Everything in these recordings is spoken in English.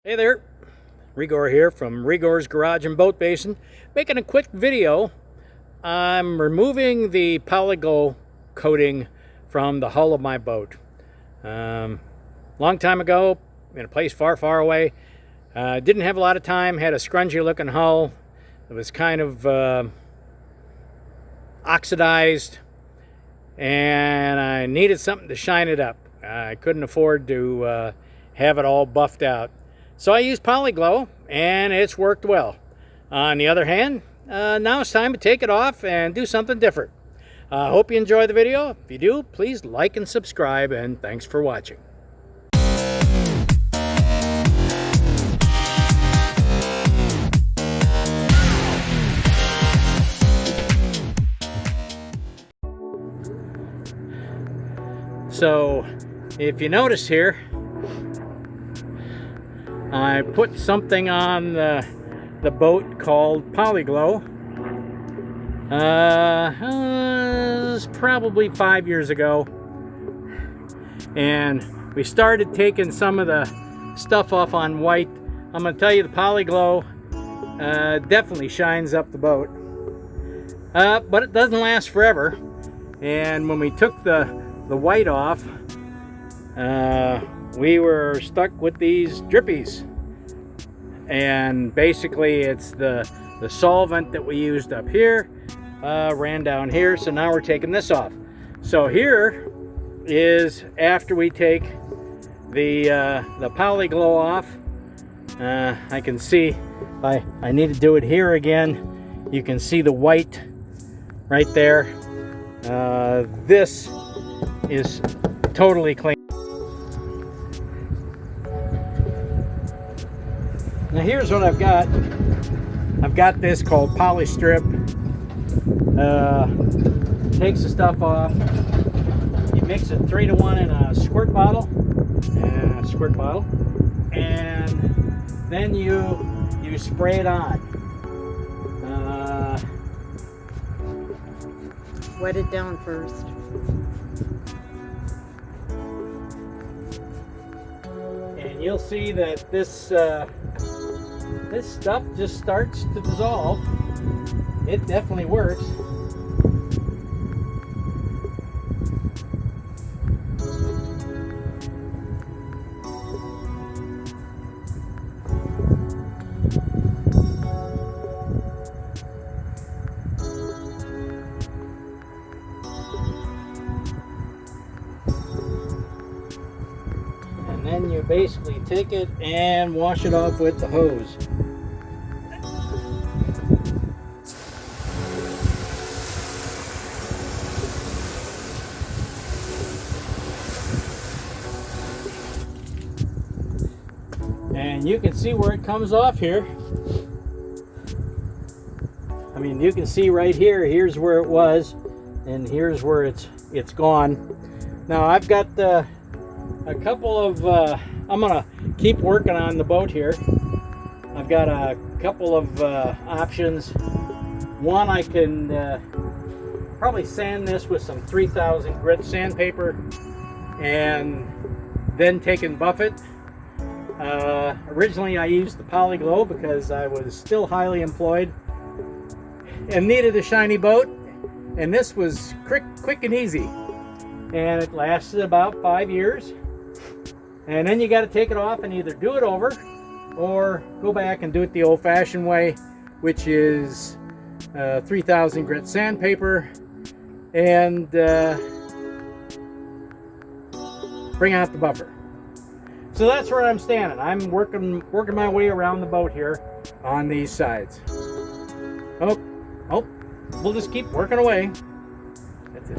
Hey there, Rigor here from Rigor's Garage and Boat Basin, making a quick video. I'm removing the Poliglow coating from the hull of my boat. Long time ago, in a place far, far away. Didn't have a lot of time, had a scrungy looking hull. It was kind of oxidized, and I needed something to shine it up. I couldn't afford to have it all buffed out. So I used Poliglow, and it's worked well. On the other hand, now it's time to take it off and do something different. I hope you enjoy the video. If you do, please like and subscribe, and thanks for watching. So, if you notice here, I put something on the boat called Poliglow. It was probably 5 years ago, and we started taking some of the stuff off on white. I'm going to tell you, the Poliglow definitely shines up the boat, but it doesn't last forever. And when we took the white off, we were stuck with these drippies, and basically it's the solvent that we used up here ran down here, so now we're taking this off. So here is after we take the Poliglow off. I can see I need to do it here again. You can see the white right there. This is totally clean. Now here's what I've got. I've got this called Polistrip. Takes the stuff off. You mix it 3-to-1 in a squirt bottle, and then you spray it on. Wet it down first. And you'll see that this stuff just starts to dissolve. It definitely works. And then you basically take it and wash it off with the hose. And you can see where it comes off here. I mean, you can see right here, here's where it was, and here's where it's gone. Now I've got a couple of, I'm gonna keep working on the boat here. I've got a couple of options. One, I can probably sand this with some 3000 grit sandpaper and then take and buff it. Originally I used the Poliglow because I was still highly employed and needed a shiny boat, and this was quick and easy, and it lasted about 5 years. And then you got to take it off and either do it over or go back and do it the old-fashioned way, which is 3000 grit sandpaper and bring out the buffer. So that's where I'm standing. I'm working my way around the boat here on these sides. Oh, we'll just keep working away. That's it.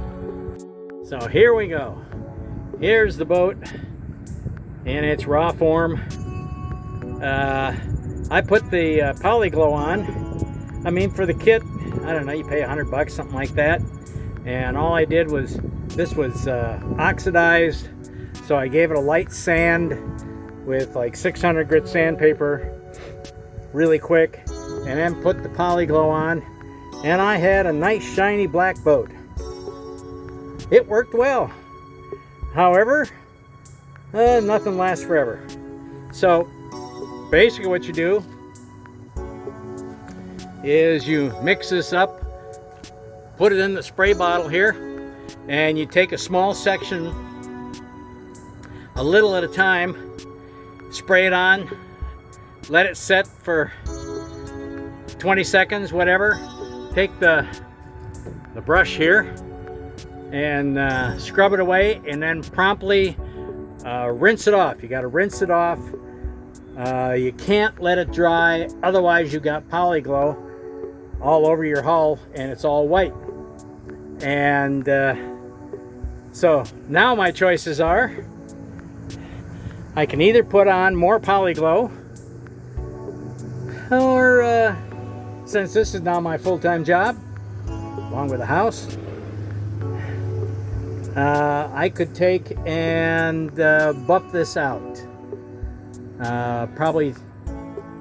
So here we go. Here's the boat in its raw form. I put the Poliglow on. I mean, for the kit, I don't know, you pay $100, something like that. And all I did was, this was oxidized. So I gave it a light sand with like 600 grit sandpaper really quick, and then put the Poliglow on, and I had a nice shiny black boat. It worked well. However, nothing lasts forever. So basically what you do is you mix this up, put it in the spray bottle here, and you take a small section, a little at a time, spray it on, let it set for 20 seconds, whatever. Take the brush here and scrub it away, and then promptly rinse it off. You got to rinse it off. You can't let it dry, otherwise you got Poliglow all over your hull and it's all white. And so now my choices are, I can either put on more Poliglow, or since this is now my full-time job along with the house, I could take and buff this out. Probably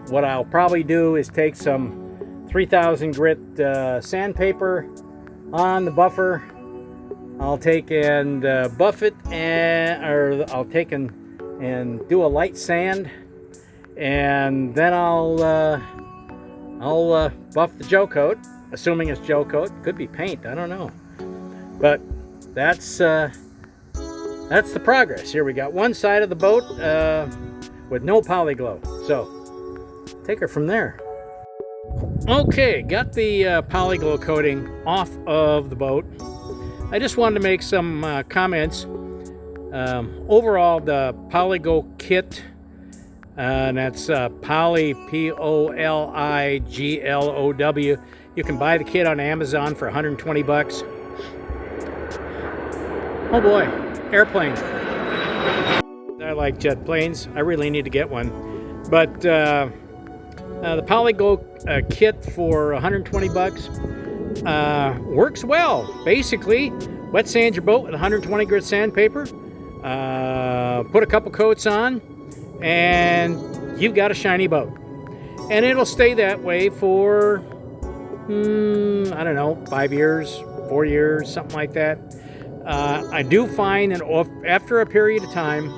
what I'll probably do is take some 3000 grit sandpaper on the buffer. I'll take and buff it, or I'll take and do a light sand, and then I'll buff the gel coat, assuming it's gel coat. Could be paint, I don't know. But that's the progress. Here we got one side of the boat with no Poliglow. So take her from there. Okay, got the Poliglow coating off of the boat. I just wanted to make some comments. Overall, the Poliglow kit, and that's Poly, Poliglow. You can buy the kit on Amazon for 120 bucks. Oh boy, airplane. I like jet planes. I really need to get one. But the Poliglow kit for 120 bucks works well. Basically, wet sand your boat with 120 grit sandpaper, put a couple coats on, and you've got a shiny boat. And it'll stay that way for, I don't know, 5 years, 4 years, something like that. I do find that after a period of time,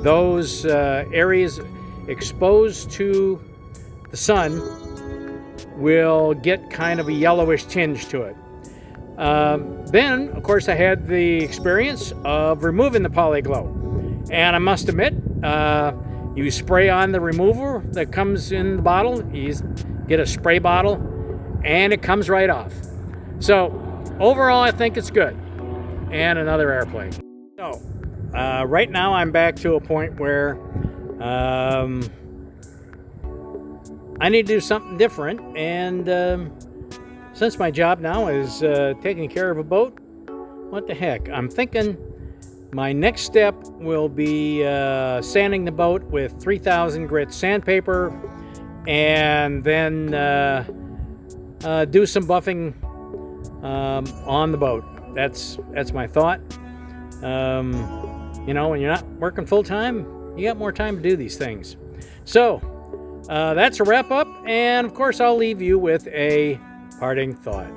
those areas exposed to the sun will get kind of a yellowish tinge to it. Then, of course, I had the experience of removing the Poliglow. And I must admit, you spray on the remover that comes in the bottle. You get a spray bottle, and it comes right off. So, overall, I think it's good. And another airplane. So, right now I'm back to a point where I need to do something different. And since my job now is taking care of a boat, what the heck? I'm thinking my next step will be sanding the boat with 3000 grit sandpaper, and then do some buffing on the boat. That's my thought. You know, when you're not working full time, you got more time to do these things. So that's a wrap up, and of course I'll leave you with a parting thought.